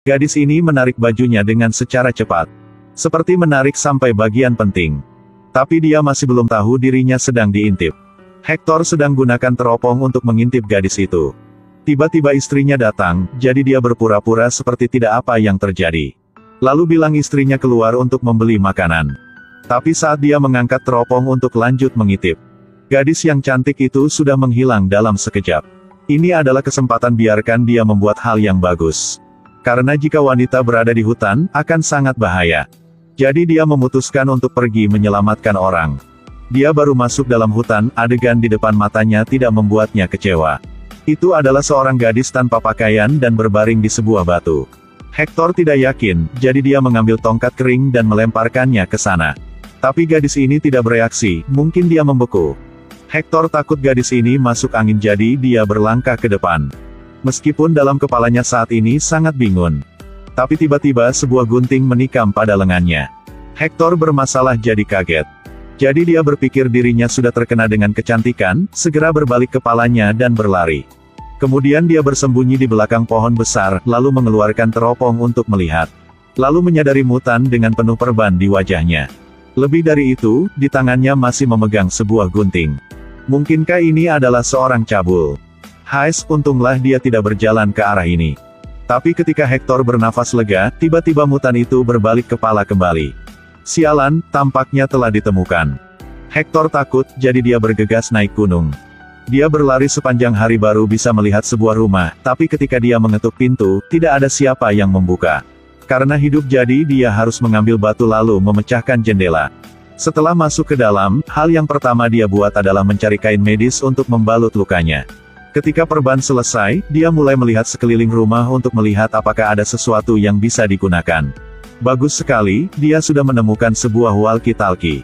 Gadis ini menarik bajunya dengan secara cepat. Seperti menarik sampai bagian penting. Tapi dia masih belum tahu dirinya sedang diintip. Hector sedang gunakan teropong untuk mengintip gadis itu. Tiba-tiba istrinya datang, jadi dia berpura-pura seperti tidak apa yang terjadi. Lalu bilang istrinya keluar untuk membeli makanan. Tapi saat dia mengangkat teropong untuk lanjut mengintip, gadis yang cantik itu sudah menghilang dalam sekejap. Ini adalah kesempatan, biarkan dia membuat hal yang bagus. Karena jika wanita berada di hutan, akan sangat bahaya. Jadi dia memutuskan untuk pergi menyelamatkan orang. Dia baru masuk dalam hutan, adegan di depan matanya tidak membuatnya kecewa. Itu adalah seorang gadis tanpa pakaian dan berbaring di sebuah batu. Hector tidak yakin, jadi dia mengambil tongkat kering dan melemparkannya ke sana. Tapi gadis ini tidak bereaksi, mungkin dia membeku. Hector takut gadis ini masuk angin, jadi dia berlangkah ke depan. Meskipun dalam kepalanya saat ini sangat bingung. Tapi tiba-tiba sebuah gunting menikam pada lengannya. Hector bermasalah jadi kaget. Jadi dia berpikir dirinya sudah terkena dengan kecantikan, segera berbalik kepalanya dan berlari. Kemudian dia bersembunyi di belakang pohon besar, lalu mengeluarkan teropong untuk melihat. Lalu menyadari Mutan dengan penuh perban di wajahnya. Lebih dari itu, di tangannya masih memegang sebuah gunting. Mungkinkah ini adalah seorang cabul? Hais, untunglah dia tidak berjalan ke arah ini. Tapi ketika Hector bernafas lega, tiba-tiba Mutan itu berbalik kepala kembali. Sialan, tampaknya telah ditemukan. Hector takut, jadi dia bergegas naik gunung. Dia berlari sepanjang hari baru bisa melihat sebuah rumah, tapi ketika dia mengetuk pintu, tidak ada siapa yang membuka. Karena hidup, jadi dia harus mengambil batu lalu memecahkan jendela. Setelah masuk ke dalam, hal yang pertama dia buat adalah mencari kain medis untuk membalut lukanya. Ketika perban selesai, dia mulai melihat sekeliling rumah untuk melihat apakah ada sesuatu yang bisa digunakan. Bagus sekali, dia sudah menemukan sebuah walkie-talkie.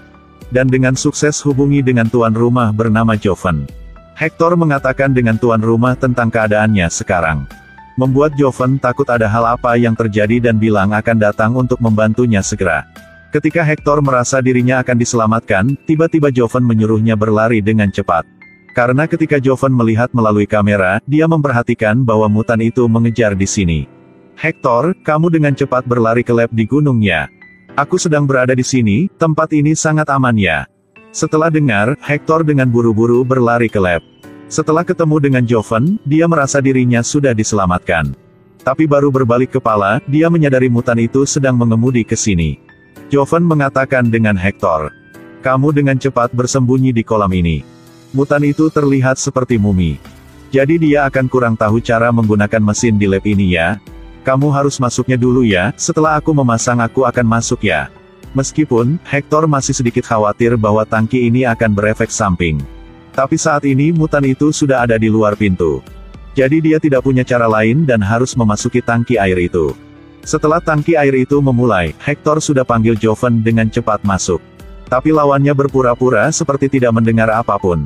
Dan dengan sukses hubungi dengan tuan rumah bernama Joven. Hector mengatakan dengan tuan rumah tentang keadaannya sekarang. Membuat Joven takut ada hal apa yang terjadi dan bilang akan datang untuk membantunya segera. Ketika Hector merasa dirinya akan diselamatkan, tiba-tiba Joven menyuruhnya berlari dengan cepat. Karena ketika Joven melihat melalui kamera, dia memperhatikan bahwa Mutan itu mengejar di sini. Hector, kamu dengan cepat berlari ke lab di gunung ya. Aku sedang berada di sini, tempat ini sangat aman ya. Setelah dengar, Hector dengan buru-buru berlari ke lab. Setelah ketemu dengan Joven, dia merasa dirinya sudah diselamatkan. Tapi baru berbalik kepala, dia menyadari Mutan itu sedang mengemudi ke sini. Joven mengatakan dengan Hector, kamu dengan cepat bersembunyi di kolam ini. Mutan itu terlihat seperti mumi. Jadi dia akan kurang tahu cara menggunakan mesin di lab ini ya. Kamu harus masuknya dulu ya, setelah aku memasang aku akan masuk ya. Meskipun, Hector masih sedikit khawatir bahwa tangki ini akan berefek samping. Tapi saat ini Mutan itu sudah ada di luar pintu. Jadi dia tidak punya cara lain dan harus memasuki tangki air itu. Setelah tangki air itu memulai, Hector sudah panggil Joven dengan cepat masuk. Tapi lawannya berpura-pura seperti tidak mendengar apapun.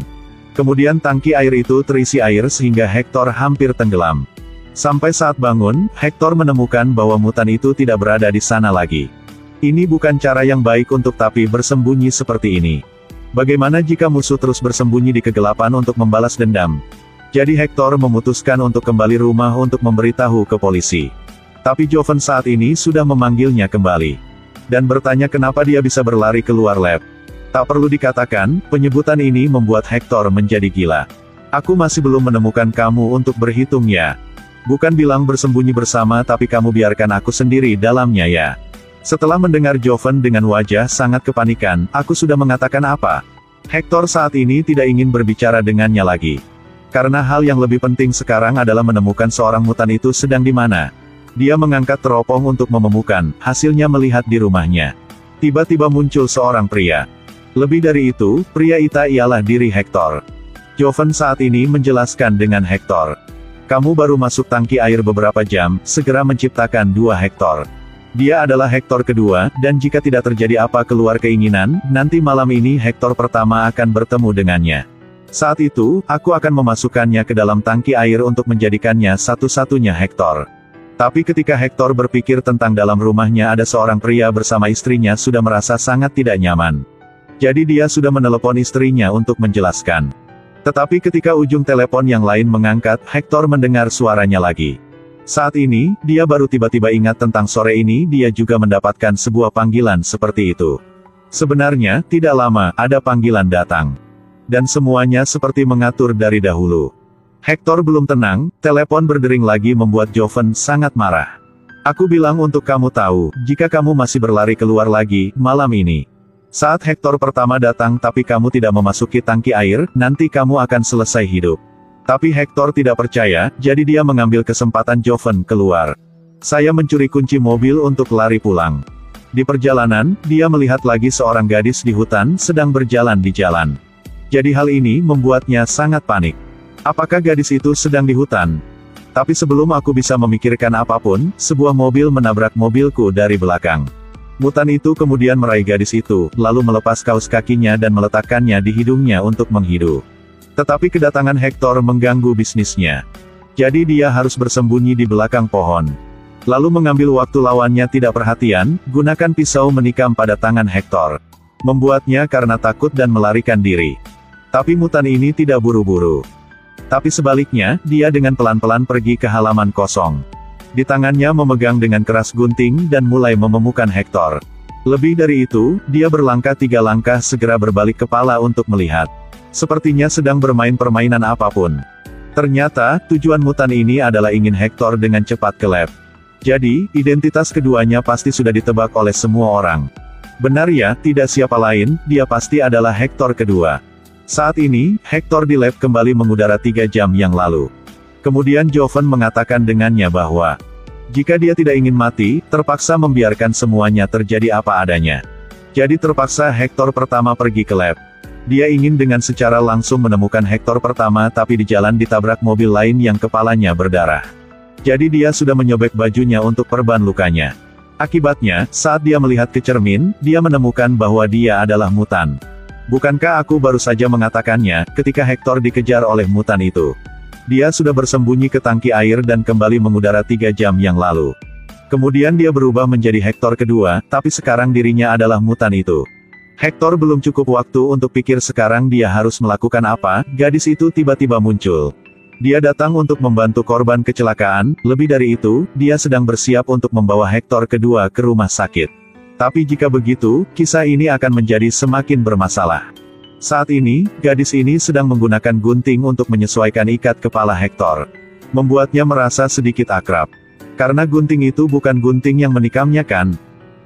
Kemudian tangki air itu terisi air sehingga Hector hampir tenggelam. Sampai saat bangun, Hector menemukan bahwa Mutan itu tidak berada di sana lagi. Ini bukan cara yang baik untuk Tapi bersembunyi seperti ini. Bagaimana jika musuh terus bersembunyi di kegelapan untuk membalas dendam? Jadi Hector memutuskan untuk kembali rumah untuk memberitahu ke polisi. Tapi Joven saat ini sudah memanggilnya kembali. Dan bertanya kenapa dia bisa berlari keluar lab. Tak perlu dikatakan, penyebutan ini membuat Hector menjadi gila. Aku masih belum menemukan kamu untuk berhitung ya. Bukan bilang bersembunyi bersama tapi kamu biarkan aku sendiri dalamnya ya. Setelah mendengar Joven dengan wajah sangat kepanikan, aku sudah mengatakan apa? Hector saat ini tidak ingin berbicara dengannya lagi. Karena hal yang lebih penting sekarang adalah menemukan seorang Mutan itu sedang di mana. Dia mengangkat teropong untuk menemukan, hasilnya melihat di rumahnya. Tiba-tiba muncul seorang pria. Lebih dari itu, pria itu ialah diri Hector. Joven saat ini menjelaskan dengan Hector. Kamu baru masuk tangki air beberapa jam, segera menciptakan 2 Hector. Dia adalah Hector kedua, dan jika tidak terjadi apa keluar keinginan, nanti malam ini Hector pertama akan bertemu dengannya. Saat itu, aku akan memasukkannya ke dalam tangki air untuk menjadikannya satu-satunya Hector. Tapi ketika Hector berpikir tentang dalam rumahnya ada seorang pria bersama istrinya sudah merasa sangat tidak nyaman. Jadi dia sudah menelepon istrinya untuk menjelaskan. Tetapi ketika ujung telepon yang lain mengangkat, Hector mendengar suaranya lagi. Saat ini, dia baru tiba-tiba ingat tentang sore ini dia juga mendapatkan sebuah panggilan seperti itu. Sebenarnya, tidak lama, ada panggilan datang. Dan semuanya seperti mengatur dari dahulu. Hector belum tenang, telepon berdering lagi membuat Joven sangat marah. Aku bilang untuk kamu tahu, jika kamu masih berlari keluar lagi, malam ini. Saat Hector pertama datang tapi kamu tidak memasuki tangki air, nanti kamu akan selesai hidup. Tapi Hector tidak percaya, jadi dia mengambil kesempatan Joven keluar. Saya mencuri kunci mobil untuk lari pulang. Di perjalanan, dia melihat lagi seorang gadis di hutan sedang berjalan di jalan. Jadi hal ini membuatnya sangat panik. Apakah gadis itu sedang di hutan? Tapi sebelum aku bisa memikirkan apapun, sebuah mobil menabrak mobilku dari belakang. Mutan itu kemudian meraih gadis itu, lalu melepas kaos kakinya dan meletakkannya di hidungnya untuk menghidu. Tetapi kedatangan Hector mengganggu bisnisnya. Jadi dia harus bersembunyi di belakang pohon. Lalu mengambil waktu lawannya tidak perhatian, gunakan pisau menikam pada tangan Hector. Membuatnya karena takut dan melarikan diri. Tapi mutan ini tidak buru-buru. Tapi sebaliknya, dia dengan pelan-pelan pergi ke halaman kosong. Di tangannya memegang dengan keras gunting dan mulai mememukan Hector. Lebih dari itu, dia berlangkah 3 langkah segera berbalik kepala untuk melihat. Sepertinya sedang bermain permainan apapun. Ternyata, tujuan mutan ini adalah ingin Hector dengan cepat ke lab. Jadi, identitas keduanya pasti sudah ditebak oleh semua orang. Benar ya, tidak siapa lain, dia pasti adalah Hector kedua. Saat ini, Hector di lab kembali mengudara 3 jam yang lalu. Kemudian Joven mengatakan dengannya bahwa, jika dia tidak ingin mati, terpaksa membiarkan semuanya terjadi apa adanya. Jadi terpaksa Hector pertama pergi ke lab. Dia ingin dengan secara langsung menemukan Hector pertama tapi di jalan ditabrak mobil lain yang kepalanya berdarah. Jadi dia sudah menyobek bajunya untuk perban lukanya. Akibatnya, saat dia melihat ke cermin, dia menemukan bahwa dia adalah mutan. Bukankah aku baru saja mengatakannya, ketika Hector dikejar oleh mutan itu. Dia sudah bersembunyi ke tangki air dan kembali mengudara 3 jam yang lalu. Kemudian dia berubah menjadi Hector kedua, tapi sekarang dirinya adalah mutan itu. Hector belum cukup waktu untuk pikir sekarang dia harus melakukan apa, gadis itu tiba-tiba muncul. Dia datang untuk membantu korban kecelakaan, lebih dari itu, dia sedang bersiap untuk membawa Hector kedua ke rumah sakit. Tapi jika begitu, kisah ini akan menjadi semakin bermasalah. Saat ini, gadis ini sedang menggunakan gunting untuk menyesuaikan ikat kepala Hector. Membuatnya merasa sedikit akrab. Karena gunting itu bukan gunting yang menikamnya kan?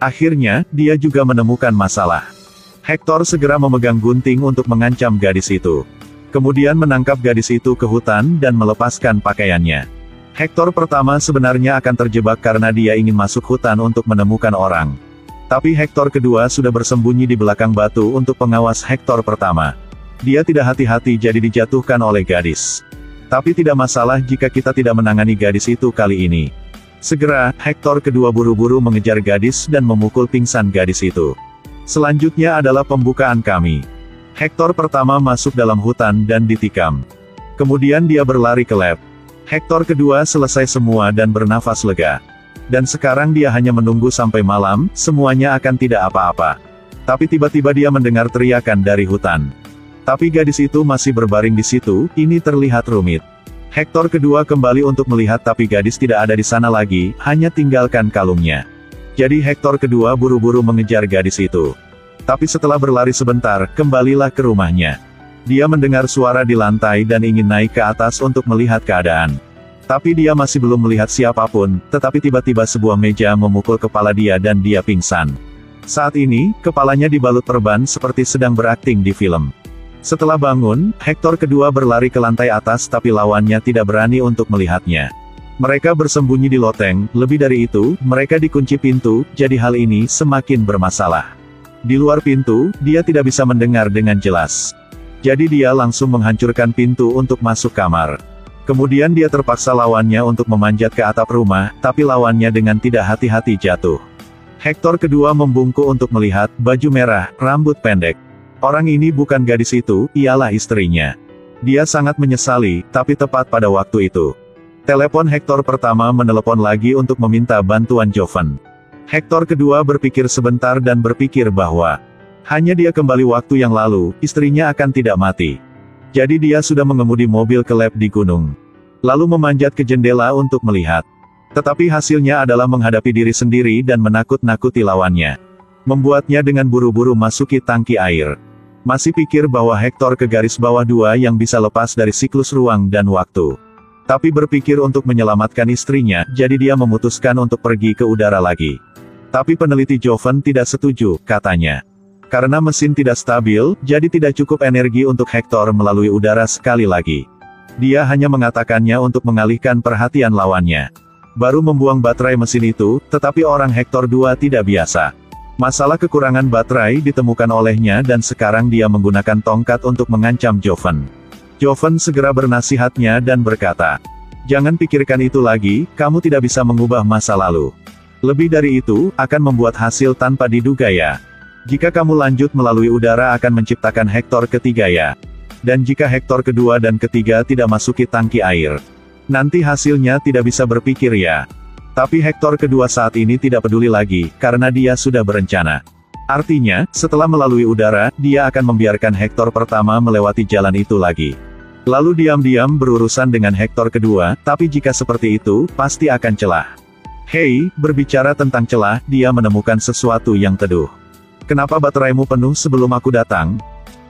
Akhirnya, dia juga menemukan masalah. Hector segera memegang gunting untuk mengancam gadis itu. Kemudian menangkap gadis itu ke hutan dan melepaskan pakaiannya. Hector pertama sebenarnya akan terjebak karena dia ingin masuk hutan untuk menemukan orang. Tapi Hector kedua sudah bersembunyi di belakang batu untuk pengawas Hector pertama. Dia tidak hati-hati jadi dijatuhkan oleh gadis. Tapi tidak masalah jika kita tidak menangani gadis itu kali ini. Segera, Hector kedua buru-buru mengejar gadis dan memukul pingsan gadis itu. Selanjutnya adalah pembukaan kami. Hector pertama masuk dalam hutan dan ditikam. Kemudian dia berlari ke lab. Hector kedua selesai semua dan bernafas lega. Dan sekarang dia hanya menunggu sampai malam, semuanya akan tidak apa-apa. Tapi tiba-tiba dia mendengar teriakan dari hutan. Tapi gadis itu masih berbaring di situ, ini terlihat rumit. Hector kedua kembali untuk melihat tapi gadis tidak ada di sana lagi, hanya tinggalkan kalungnya. Jadi Hector kedua buru-buru mengejar gadis itu. Tapi setelah berlari sebentar, kembalilah ke rumahnya. Dia mendengar suara di lantai dan ingin naik ke atas untuk melihat keadaan. Tapi dia masih belum melihat siapapun, tetapi tiba-tiba sebuah meja memukul kepala dia dan dia pingsan. Saat ini, kepalanya dibalut perban seperti sedang berakting di film. Setelah bangun, Hector kedua berlari ke lantai atas tapi lawannya tidak berani untuk melihatnya. Mereka bersembunyi di loteng, lebih dari itu, mereka dikunci pintu, jadi hal ini semakin bermasalah. Di luar pintu, dia tidak bisa mendengar dengan jelas. Jadi dia langsung menghancurkan pintu untuk masuk kamar. Kemudian dia terpaksa lawannya untuk memanjat ke atap rumah, tapi lawannya dengan tidak hati-hati jatuh. Hector kedua membungkuk untuk melihat, baju merah, rambut pendek. Orang ini bukan gadis itu, ialah istrinya. Dia sangat menyesali, tapi tepat pada waktu itu. Telepon Hector pertama menelepon lagi untuk meminta bantuan Joven. Hector kedua berpikir sebentar dan berpikir bahwa hanya dia kembali waktu yang lalu, istrinya akan tidak mati. Jadi dia sudah mengemudi mobil ke lab di gunung. Lalu memanjat ke jendela untuk melihat. Tetapi hasilnya adalah menghadapi diri sendiri dan menakut-nakuti lawannya. Membuatnya dengan buru-buru masuki tangki air. Masih pikir bahwa Hector ke garis bawah 2 yang bisa lepas dari siklus ruang dan waktu. Tapi berpikir untuk menyelamatkan istrinya, jadi dia memutuskan untuk pergi ke udara lagi. Tapi peneliti Joven tidak setuju, katanya. Karena mesin tidak stabil, jadi tidak cukup energi untuk Hector melalui udara sekali lagi. Dia hanya mengatakannya untuk mengalihkan perhatian lawannya. Baru membuang baterai mesin itu, tetapi orang Hector 2 tidak biasa. Masalah kekurangan baterai ditemukan olehnya dan sekarang dia menggunakan tongkat untuk mengancam Joven. Joven segera bernasihatnya dan berkata, "Jangan pikirkan itu lagi, kamu tidak bisa mengubah masa lalu. Lebih dari itu, akan membuat hasil tanpa diduga ya. Jika kamu lanjut melalui udara akan menciptakan Hector ketiga ya. Dan jika Hector kedua dan ketiga tidak masuki tangki air, nanti hasilnya tidak bisa berpikir ya." Tapi Hector kedua saat ini tidak peduli lagi, karena dia sudah berencana. Artinya, setelah melalui udara, dia akan membiarkan Hector pertama melewati jalan itu lagi. Lalu diam-diam berurusan dengan Hector kedua, tapi jika seperti itu, pasti akan celah. Hei, berbicara tentang celah, dia menemukan sesuatu yang teduh. Kenapa bateraimu penuh sebelum aku datang?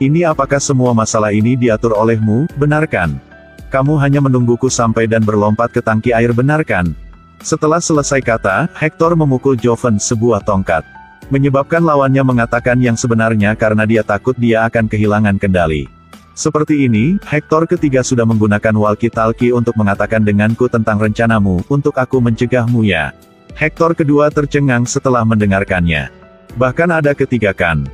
Ini apakah semua masalah ini diatur olehmu, benar kan? Kamu hanya menungguku sampai dan berlompat ke tangki air, benar kan? Setelah selesai kata, Hector memukul Joven sebuah tongkat. Menyebabkan lawannya mengatakan yang sebenarnya karena dia takut dia akan kehilangan kendali. Seperti ini, Hector ketiga sudah menggunakan walkie-talkie untuk mengatakan denganku tentang rencanamu, untuk aku mencegahmu ya. Hector kedua tercengang setelah mendengarkannya. Bahkan ada ketiga kan.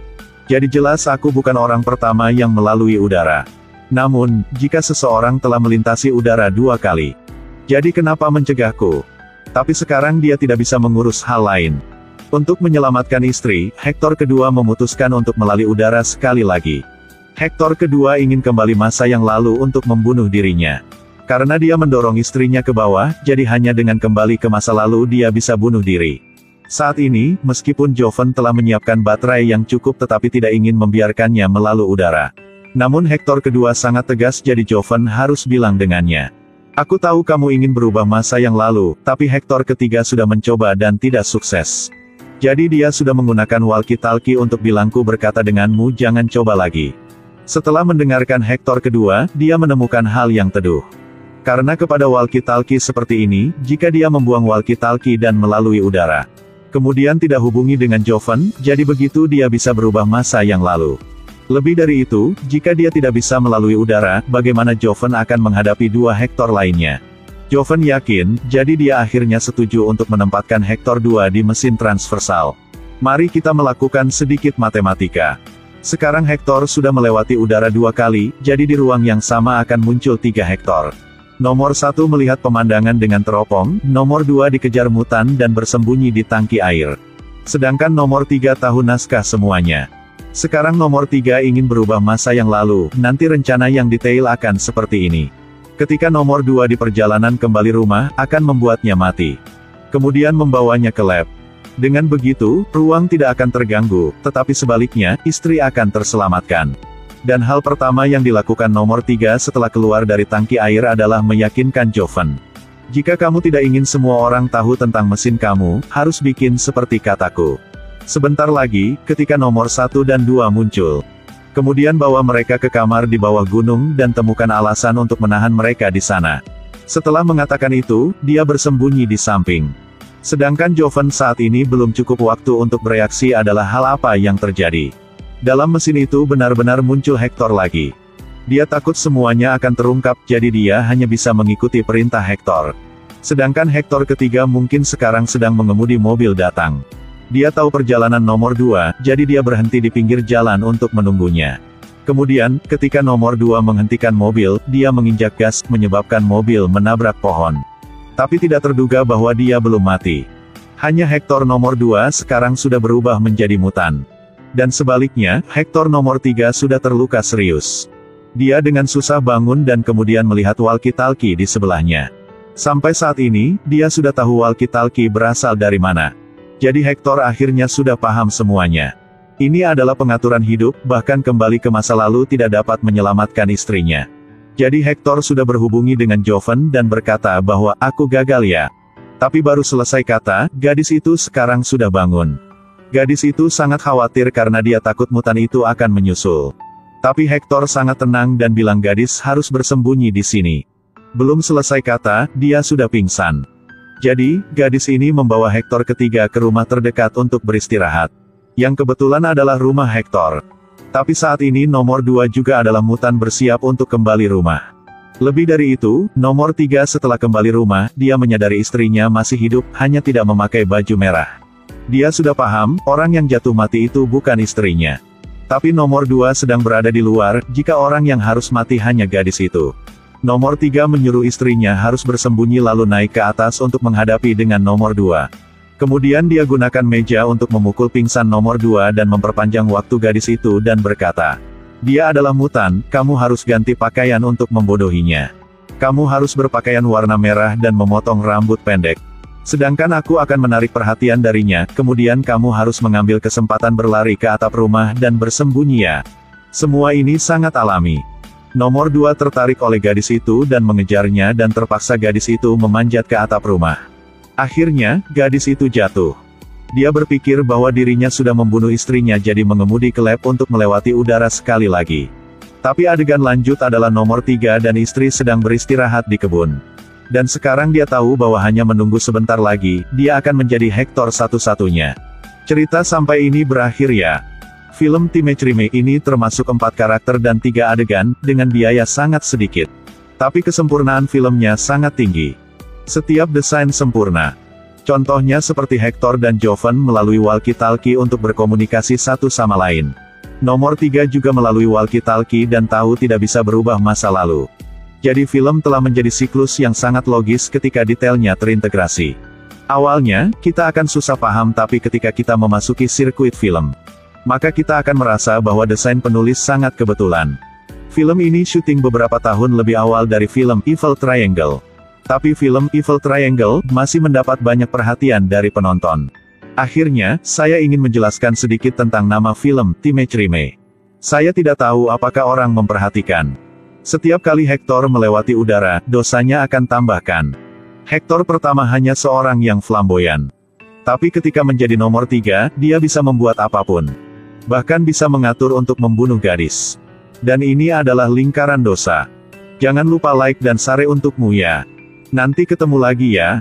Jadi jelas aku bukan orang pertama yang melalui udara. Namun, jika seseorang telah melintasi udara 2 kali, jadi kenapa mencegahku? Tapi sekarang dia tidak bisa mengurus hal lain. Untuk menyelamatkan istri, Hector kedua memutuskan untuk melalui udara sekali lagi. Hector kedua ingin kembali masa yang lalu untuk membunuh dirinya. Karena dia mendorong istrinya ke bawah, jadi hanya dengan kembali ke masa lalu dia bisa bunuh diri. Saat ini, meskipun Joven telah menyiapkan baterai yang cukup tetapi tidak ingin membiarkannya melalui udara. Namun Hector kedua sangat tegas jadi Joven harus bilang dengannya. Aku tahu kamu ingin berubah masa yang lalu, tapi Hector ketiga sudah mencoba dan tidak sukses. Jadi dia sudah menggunakan walkie-talkie untuk bilangku berkata denganmu jangan coba lagi. Setelah mendengarkan Hector kedua, dia menemukan hal yang teduh. Karena kepada walkie-talkie seperti ini, jika dia membuang walkie-talkie dan melalui udara, kemudian tidak hubungi dengan Joven, jadi begitu dia bisa berubah masa yang lalu. Lebih dari itu, jika dia tidak bisa melalui udara, bagaimana Joven akan menghadapi 2 Hector lainnya? Joven yakin, jadi dia akhirnya setuju untuk menempatkan Hector 2 di mesin transversal. Mari kita melakukan sedikit matematika. Sekarang Hector sudah melewati udara 2 kali, jadi di ruang yang sama akan muncul 3 Hector. Nomor 1 melihat pemandangan dengan teropong, nomor 2 dikejar mutan dan bersembunyi di tangki air. Sedangkan nomor 3 tahu naskah semuanya. Sekarang nomor 3 ingin berubah masa yang lalu, nanti rencana yang detail akan seperti ini. Ketika nomor 2 di perjalanan kembali rumah, akan membuatnya mati. Kemudian membawanya ke lab. Dengan begitu, ruang tidak akan terganggu, tetapi sebaliknya, istri akan terselamatkan. Dan hal pertama yang dilakukan nomor 3 setelah keluar dari tangki air adalah meyakinkan Joven. Jika kamu tidak ingin semua orang tahu tentang mesin kamu, harus bikin seperti kataku. Sebentar lagi, ketika nomor 1 dan 2 muncul. Kemudian bawa mereka ke kamar di bawah gunung dan temukan alasan untuk menahan mereka di sana. Setelah mengatakan itu, dia bersembunyi di samping. Sedangkan Joven saat ini belum cukup waktu untuk bereaksi adalah hal apa yang terjadi. Dalam mesin itu benar-benar muncul Hector lagi. Dia takut semuanya akan terungkap, jadi dia hanya bisa mengikuti perintah Hector. Sedangkan Hector ketiga mungkin sekarang sedang mengemudi mobil datang. Dia tahu perjalanan nomor 2, jadi dia berhenti di pinggir jalan untuk menunggunya. Kemudian, ketika nomor 2 menghentikan mobil, dia menginjak gas, menyebabkan mobil menabrak pohon. Tapi tidak terduga bahwa dia belum mati. Hanya Hector nomor 2 sekarang sudah berubah menjadi mutan. Dan sebaliknya, Hector nomor 3 sudah terluka serius. Dia dengan susah bangun dan kemudian melihat walkie-talkie di sebelahnya. Sampai saat ini, dia sudah tahu walkie-talkie berasal dari mana. Jadi Hector akhirnya sudah paham semuanya. Ini adalah pengaturan hidup, bahkan kembali ke masa lalu tidak dapat menyelamatkan istrinya. Jadi Hector sudah berhubungi dengan Joven dan berkata bahwa, aku gagal ya. Tapi baru selesai kata, gadis itu sekarang sudah bangun. Gadis itu sangat khawatir karena dia takut mutan itu akan menyusul. Tapi Hector sangat tenang dan bilang gadis harus bersembunyi di sini. Belum selesai kata, dia sudah pingsan. Jadi, gadis ini membawa Hector ketiga ke rumah terdekat untuk beristirahat. Yang kebetulan adalah rumah Hector. Tapi saat ini nomor 2 juga adalah mutan bersiap untuk kembali rumah. Lebih dari itu, nomor 3 setelah kembali rumah, dia menyadari istrinya masih hidup, hanya tidak memakai baju merah. Dia sudah paham, orang yang jatuh mati itu bukan istrinya. Tapi nomor 2 sedang berada di luar, jika orang yang harus mati hanya gadis itu. Nomor 3 menyuruh istrinya harus bersembunyi lalu naik ke atas untuk menghadapi dengan nomor 2. Kemudian dia gunakan meja untuk memukul pingsan nomor 2 dan memperpanjang waktu gadis itu dan berkata, "Dia adalah mutan, kamu harus ganti pakaian untuk membodohinya. Kamu harus berpakaian warna merah dan memotong rambut pendek. Sedangkan aku akan menarik perhatian darinya, kemudian kamu harus mengambil kesempatan berlari ke atap rumah dan bersembunyi ya." Semua ini sangat alami. Nomor 2 tertarik oleh gadis itu dan mengejarnya dan terpaksa gadis itu memanjat ke atap rumah. Akhirnya, gadis itu jatuh. Dia berpikir bahwa dirinya sudah membunuh istrinya jadi mengemudi ke lab untuk melewati udara sekali lagi. Tapi adegan lanjut adalah nomor 3 dan istri sedang beristirahat di kebun. Dan sekarang dia tahu bahwa hanya menunggu sebentar lagi, dia akan menjadi Hector satu-satunya. Cerita sampai ini berakhir ya. Film Teenage Remake ini termasuk 4 karakter dan 3 adegan, dengan biaya sangat sedikit. Tapi kesempurnaan filmnya sangat tinggi. Setiap desain sempurna. Contohnya seperti Hector dan Jovan melalui walkie-talkie untuk berkomunikasi satu sama lain. Nomor 3 juga melalui walkie-talkie dan tahu tidak bisa berubah masa lalu. Jadi film telah menjadi siklus yang sangat logis ketika detailnya terintegrasi. Awalnya, kita akan susah paham tapi ketika kita memasuki sirkuit film, maka kita akan merasa bahwa desain penulis sangat kebetulan. Film ini syuting beberapa tahun lebih awal dari film Evil Triangle. Tapi film Evil Triangle masih mendapat banyak perhatian dari penonton. Akhirnya, saya ingin menjelaskan sedikit tentang nama film Teenage Remake. Saya tidak tahu apakah orang memperhatikan. Setiap kali Hector melewati udara, dosanya akan tambahkan. Hector pertama hanya seorang yang flamboyan. Tapi ketika menjadi nomor 3, dia bisa membuat apapun. Bahkan bisa mengatur untuk membunuh gadis. Dan ini adalah lingkaran dosa. Jangan lupa like dan share untukmu ya. Nanti ketemu lagi ya.